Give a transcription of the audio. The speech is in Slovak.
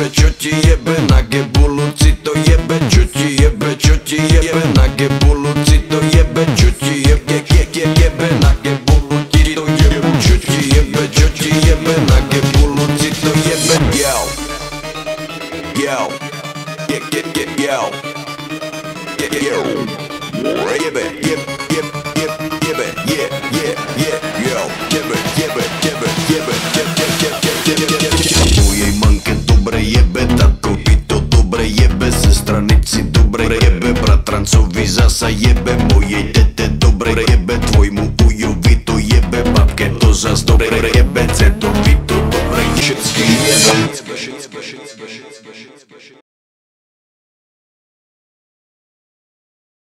Čo ti jebe, na gebuluci to jebe. Čo ti jebe, na gebuluci to jebe. Čo ti jebe, na gebuluci to jebe. Čo ti jebe, na gebuluci to jebe. Yo, jebe, mojej manke dobre jebe, tatkovi to dobre jebe, sestranici dobre jebe, bratrancovi zasa jebe, mojej tete dobre jebe, tvojmu ujovi to jebe, babke to zas dobre jebe, cetovi to dobre všetky jebe.